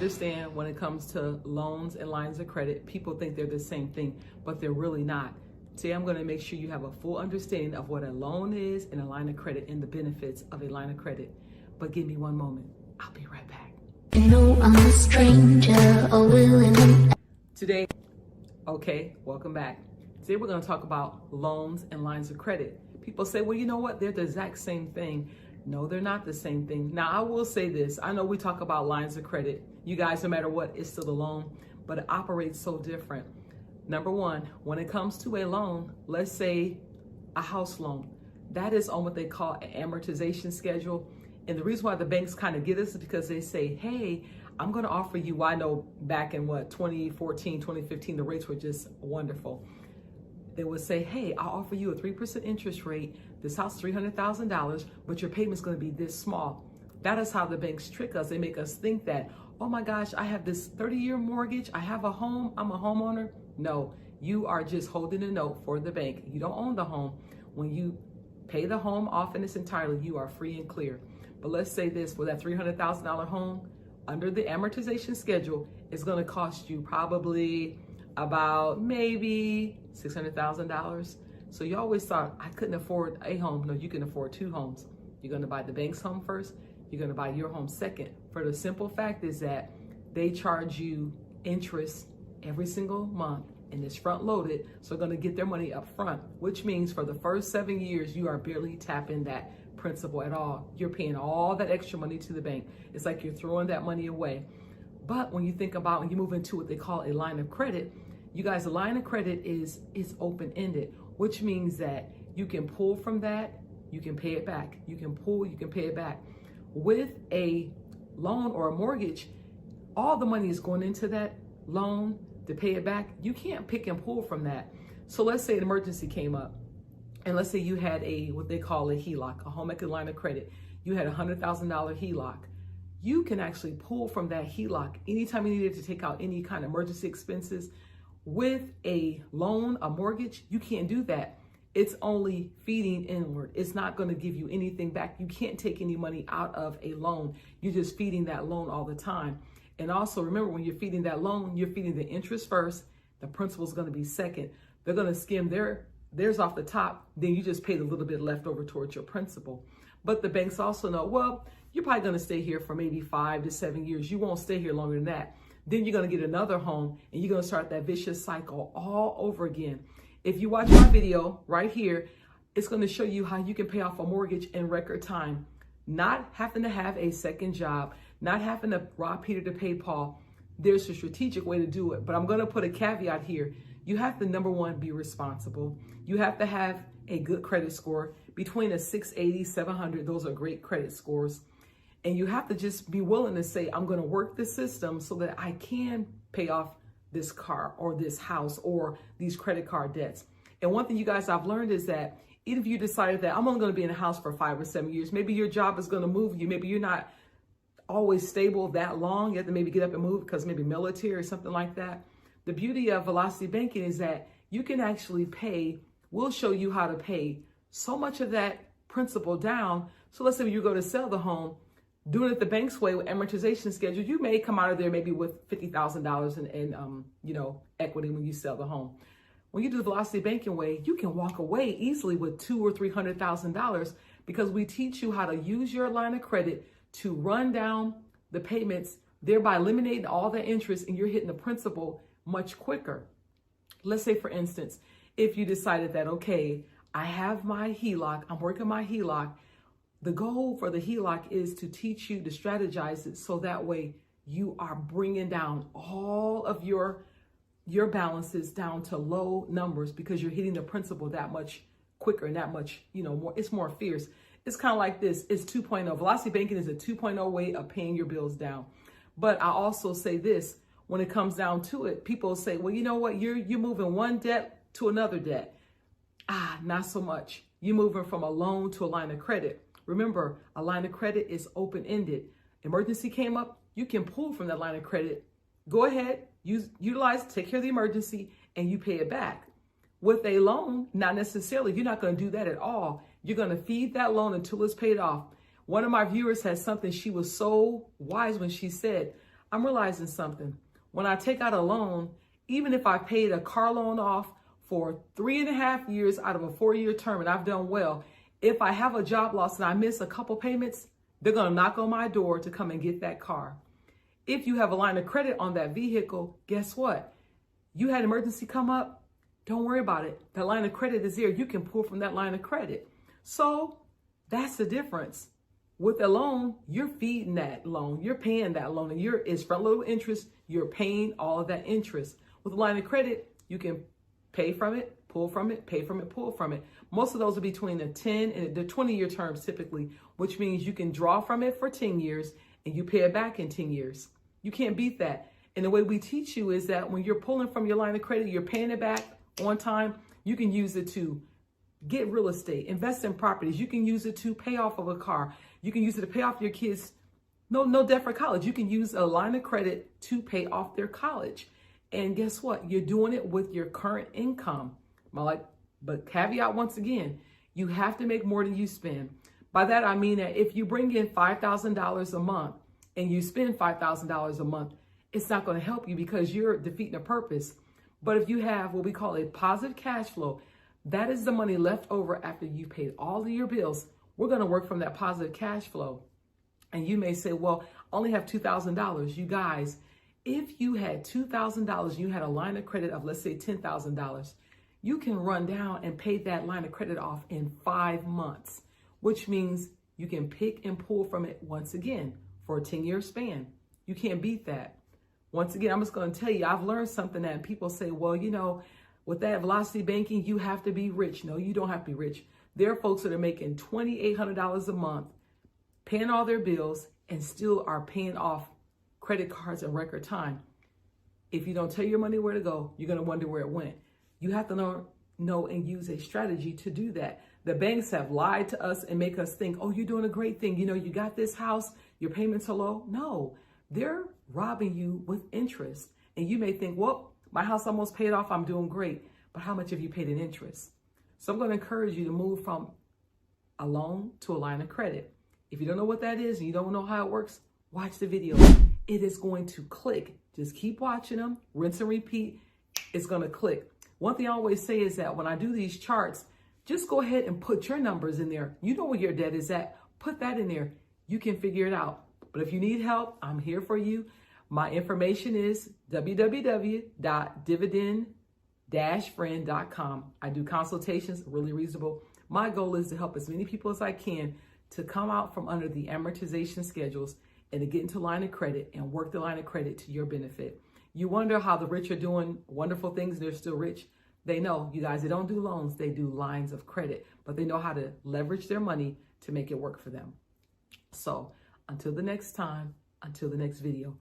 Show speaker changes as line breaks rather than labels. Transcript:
understand when it comes to loans and lines of credit, people think they're the same thing, but they're really not. Today, I'm going to make sure you have a full understanding of what a loan is and a line of credit and the benefits of a line of credit. But give me one moment. I'll be right back.
You know I'm a stranger,
Today, okay, welcome back. Today we're going to talk about loans and lines of credit. People say, well, you know what? They're the exact same thing. No, they're not the same thing. Now, I will say this. I know we talk about lines of credit. You guys, no matter what, it's still a loan, but it operates so different. Number one, when it comes to a loan, let's say a house loan, that is on what they call an amortization schedule. And the reason why the banks kind of get us is because they say, hey, I'm going to offer you, I know back in 2014, 2015, the rates were just wonderful. They would say, hey, I'll offer you a 3% interest rate. This house is $300,000, but your payment's going to be this small. That is how the banks trick us. They make us think that, oh my gosh, I have this 30-year mortgage. I have a home. I'm a homeowner. No, you are just holding a note for the bank. You don't own the home. When you pay the home off in its entirety, you are free and clear. But let's say this, for that $300,000 home, under the amortization schedule, it's going to cost you probably about maybe $600,000. So you always thought, I couldn't afford a home. No, you can afford two homes. You're going to buy the bank's home first. You're going to buy your home second. For the simple fact is that they charge you interest every single month and it's front loaded. So they're going to get their money up front, which means for the first 7 years, you are barely tapping that principal at all. You're paying all that extra money to the bank. It's like you're throwing that money away. But when you think about, when you move into what they call a line of credit, you guys, a line of credit is open-ended, which means that you can pull from that, you can pay it back. You can pull, you can pay it back. With a loan or a mortgage, all the money is going into that loan to pay it back. You can't pick and pull from that. So let's say an emergency came up, and let's say you had what they call a HELOC, a home equity line of credit. You had a $100,000 HELOC. You can actually pull from that HELOC anytime you needed to take out any kind of emergency expenses. With a loan, a mortgage, you can't do that. It's only feeding inward. It's not going to give you anything back. You can't take any money out of a loan. You're just feeding that loan all the time. And also remember, when you're feeding that loan, you're feeding the interest first. The principal is going to be second. They're going to skim theirs off the top. Then you just pay the little bit left over towards your principal. But the banks also know, well, you're probably going to stay here for maybe 5 to 7 years. You won't stay here longer than that. Then you're going to get another home and you're going to start that vicious cycle all over again. If you watch my video right here, it's going to show you how you can pay off a mortgage in record time. Not having to have a second job, not having to rob Peter to pay Paul. There's a strategic way to do it. But I'm going to put a caveat here. You have to, number one, be responsible. You have to have a good credit score. Between a 680, 700, those are great credit scores. And you have to just be willing to say, I'm going to work the system so that I can pay off this car or this house or these credit card debts. And one thing you guys I've learned is that even if you decided that I'm only going to be in a house for 5 or 7 years, maybe your job is going to move you. Maybe you're not always stable that long. You have to maybe get up and move because maybe military or something like that. The beauty of Velocity Banking is that you can actually pay. We'll show you how to pay so much of that principal down. So let's say you go to sell the home, doing it the bank's way with amortization schedule, you may come out of there maybe with $50,000 in equity when you sell the home. When you do the Velocity Banking way, you can walk away easily with $200,000 or $300,000 because we teach you how to use your line of credit to run down the payments, thereby eliminating all the interest, and you're hitting the principal much quicker. Let's say, for instance, if you decided that, okay, I have my HELOC, I'm working my HELOC. The goal for the HELOC is to teach you to strategize it so that way you are bringing down all of your balances down to low numbers because you're hitting the principal that much quicker and that much, more. It's more fierce. It's kind of like this. It's 2.0. Velocity Banking is a 2.0 way of paying your bills down. But I also say this, when it comes down to it, people say, well, you know what? You're moving one debt to another debt. Not so much. You're moving from a loan to a line of credit. Remember, a line of credit is open-ended. Emergency came up, you can pull from that line of credit. Go ahead, utilize, take care of the emergency, and you pay it back. With a loan, not necessarily. You're not going to do that at all. You're going to feed that loan until it's paid off. One of my viewers had something, she was so wise when she said, I'm realizing something. When I take out a loan, even if I paid a car loan off for 3.5 years out of a 4-year term and I've done well, if I have a job loss and I miss a couple payments, they're going to knock on my door to come and get that car. If you have a line of credit on that vehicle, guess what? You had an emergency come up, don't worry about it. That line of credit is there. You can pull from that line of credit. So that's the difference. With a loan, you're feeding that loan. You're paying that loan, and it's front loaded interest. You're paying all of that interest. With a line of credit, you can pay from it, pull from it, pay from it, pull from it. Most of those are between the 10 and the 20-year terms typically, which means you can draw from it for 10 years and you pay it back in 10 years. You can't beat that. And the way we teach you is that when you're pulling from your line of credit, you're paying it back on time. You can use it to get real estate, invest in properties. You can use it to pay off of a car. You can use it to pay off your kids. No debt for college. You can use a line of credit to pay off their college. And guess what? You're doing it with your current income. But caveat once again, you have to make more than you spend. By that, I mean that if you bring in $5,000 a month and you spend $5,000 a month, it's not going to help you because you're defeating a purpose. But if you have what we call a positive cash flow, that is the money left over after you paid all of your bills. We're going to work from that positive cash flow. And you may say, well, I only have $2,000. You guys, if you had $2,000, you had a line of credit of, let's say, $10,000, you can run down and pay that line of credit off in 5 months, which means you can pick and pull from it once again for a 10-year span. You can't beat that. Once again, I'm just going to tell you, I've learned something that people say, well, with that velocity banking, you have to be rich. No, you don't have to be rich. There are folks that are making $2,800 a month, paying all their bills, and still are paying off credit cards in record time. If you don't tell your money where to go, you're going to wonder where it went. You have to know and use a strategy to do that. The banks have lied to us and make us think, oh, you're doing a great thing. You got this house, your payments are low. No, they're robbing you with interest. And you may think, well, my house almost paid off. I'm doing great. But how much have you paid in interest? So I'm going to encourage you to move from a loan to a line of credit. If you don't know what that is and you don't know how it works, watch the video. It is going to click. Just keep watching them, rinse and repeat. It's going to click. One thing I always say is that when I do these charts, just go ahead and put your numbers in there. You know where your debt is at. Put that in there. You can figure it out. But if you need help, I'm here for you. My information is www.dividend-friend.com. I do consultations, really reasonable. My goal is to help as many people as I can to come out from under the amortization schedules and to get into line of credit and work the line of credit to your benefit. You wonder how the rich are doing wonderful things. They're still rich. They know, you guys, they don't do loans. They do lines of credit, but they know how to leverage their money to make it work for them. So until the next time, until the next video,